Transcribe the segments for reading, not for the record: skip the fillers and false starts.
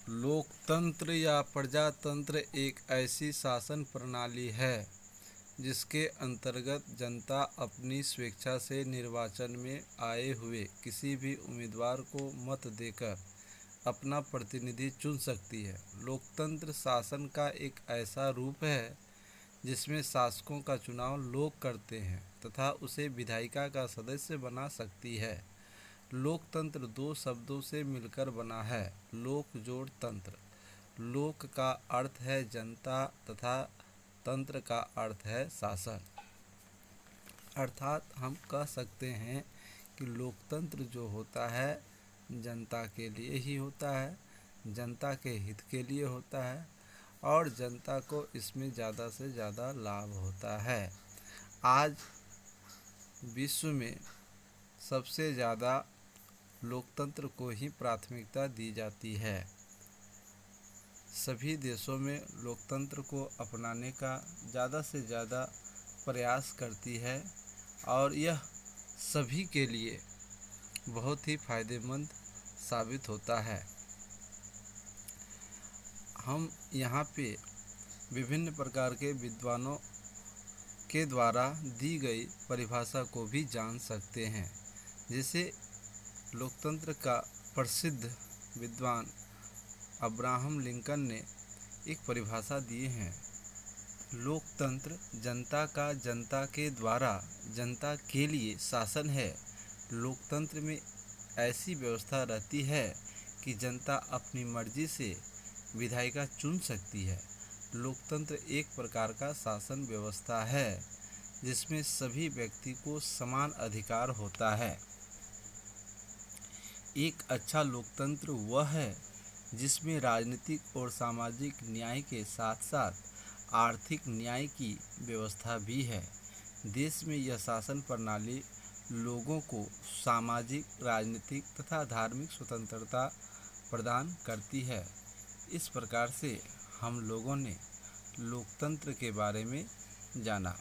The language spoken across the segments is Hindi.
लोकतंत्र या प्रजातंत्र एक ऐसी शासन प्रणाली है जिसके अंतर्गत जनता अपनी स्वेच्छा से निर्वाचन में आए हुए किसी भी उम्मीदवार को मत देकर अपना प्रतिनिधि चुन सकती है। लोकतंत्र शासन का एक ऐसा रूप है जिसमें शासकों का चुनाव लोग करते हैं तथा उसे विधायिका का सदस्य बना सकती है। लोकतंत्र दो शब्दों से मिलकर बना है, लोक जोड़ तंत्र। लोक का अर्थ है जनता तथा तंत्र का अर्थ है शासन। अर्थात हम कह सकते हैं कि लोकतंत्र जो होता है जनता के लिए ही होता है, जनता के हित के लिए होता है और जनता को इसमें ज़्यादा से ज़्यादा लाभ होता है। आज विश्व में सबसे ज़्यादा लोकतंत्र को ही प्राथमिकता दी जाती है। सभी देशों में लोकतंत्र को अपनाने का ज़्यादा से ज़्यादा प्रयास करती है और यह सभी के लिए बहुत ही फायदेमंद साबित होता है। हम यहाँ पे विभिन्न प्रकार के विद्वानों के द्वारा दी गई परिभाषा को भी जान सकते हैं। जैसे लोकतंत्र का प्रसिद्ध विद्वान अब्राहम लिंकन ने एक परिभाषा दी है। लोकतंत्र जनता का जनता के द्वारा जनता के लिए शासन है। लोकतंत्र में ऐसी व्यवस्था रहती है कि जनता अपनी मर्जी से विधायिका चुन सकती है। लोकतंत्र एक प्रकार का शासन व्यवस्था है जिसमें सभी व्यक्ति को समान अधिकार होता है। एक अच्छा लोकतंत्र वह है जिसमें राजनीतिक और सामाजिक न्याय के साथ साथ आर्थिक न्याय की व्यवस्था भी है। देश में यह शासन प्रणाली लोगों को सामाजिक, राजनीतिक तथा धार्मिक स्वतंत्रता प्रदान करती है। इस प्रकार से हम लोगों ने लोकतंत्र के बारे में जाना।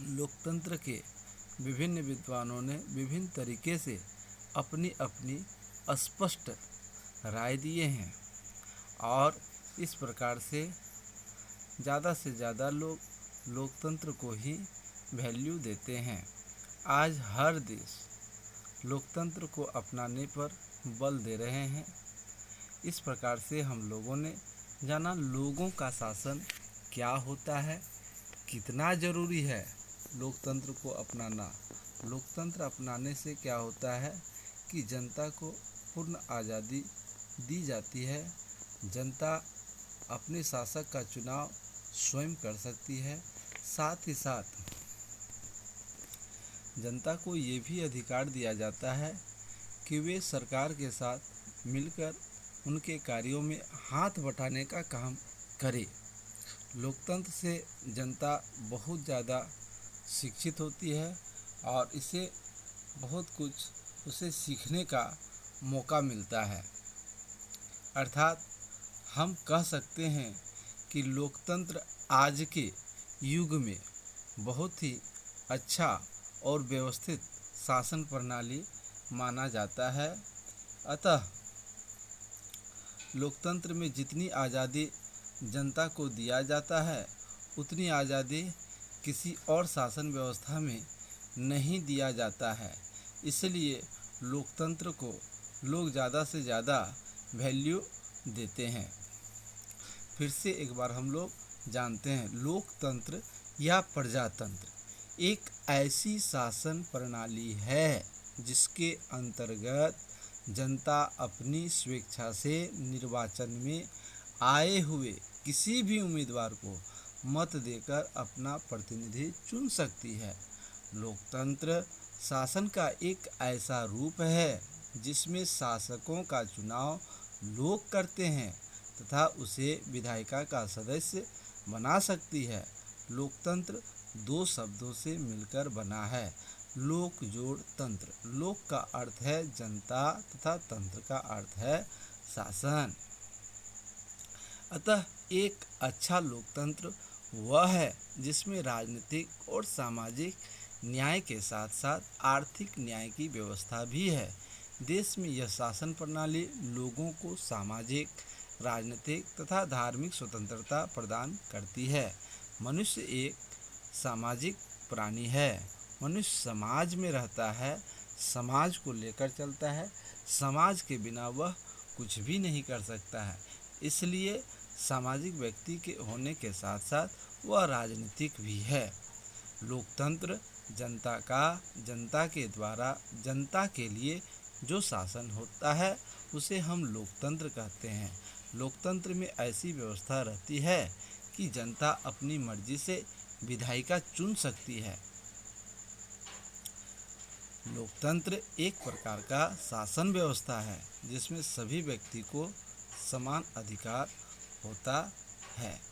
लोकतंत्र के विभिन्न विद्वानों ने विभिन्न तरीके से अपनी अपनी स्पष्ट राय दिए हैं और इस प्रकार से ज़्यादा लोग लोकतंत्र को ही वैल्यू देते हैं। आज हर देश लोकतंत्र को अपनाने पर बल दे रहे हैं। इस प्रकार से हम लोगों ने जाना लोगों का शासन क्या होता है, कितना ज़रूरी है लोकतंत्र को अपनाना। लोकतंत्र अपनाने से क्या होता है कि जनता को पूर्ण आज़ादी दी जाती है। जनता अपने शासक का चुनाव स्वयं कर सकती है। साथ ही साथ जनता को ये भी अधिकार दिया जाता है कि वे सरकार के साथ मिलकर उनके कार्यों में हाथ बटाने का काम करे। लोकतंत्र से जनता बहुत ज़्यादा शिक्षित होती है और इसे बहुत कुछ उसे सीखने का मौका मिलता है। अर्थात हम कह सकते हैं कि लोकतंत्र आज के युग में बहुत ही अच्छा और व्यवस्थित शासन प्रणाली माना जाता है। अतः लोकतंत्र में जितनी आज़ादी जनता को दिया जाता है उतनी आज़ादी किसी और शासन व्यवस्था में नहीं दिया जाता है। इसलिए लोकतंत्र को लोग ज़्यादा से ज़्यादा वैल्यू देते हैं। फिर से एक बार हम लोग जानते हैं लोकतंत्र या प्रजातंत्र एक ऐसी शासन प्रणाली है जिसके अंतर्गत जनता अपनी स्वेच्छा से निर्वाचन में आए हुए किसी भी उम्मीदवार को मत देकर अपना प्रतिनिधि चुन सकती है। लोकतंत्र शासन का एक ऐसा रूप है जिसमें शासकों का चुनाव लोग करते हैं तथा उसे विधायिका का सदस्य बना सकती है। लोकतंत्र दो शब्दों से मिलकर बना है, लोक जोड़ तंत्र। लोक का अर्थ है जनता तथा तंत्र का अर्थ है शासन। अतः एक अच्छा लोकतंत्र वह है जिसमें राजनीतिक और सामाजिक न्याय के साथ साथ आर्थिक न्याय की व्यवस्था भी है। देश में यह शासन प्रणाली लोगों को सामाजिक, राजनीतिक तथा धार्मिक स्वतंत्रता प्रदान करती है। मनुष्य एक सामाजिक प्राणी है। मनुष्य समाज में रहता है, समाज को लेकर चलता है, समाज के बिना वह कुछ भी नहीं कर सकता है। इसलिए सामाजिक व्यक्ति के होने के साथ साथ वह राजनीतिक भी है। लोकतंत्र जनता के द्वारा जनता के लिए जो शासन होता है उसे हम लोकतंत्र कहते हैं। लोकतंत्र में ऐसी व्यवस्था रहती है कि जनता अपनी मर्जी से विधायिका चुन सकती है। लोकतंत्र एक प्रकार का शासन व्यवस्था है जिसमें सभी व्यक्ति को समान अधिकार होता है।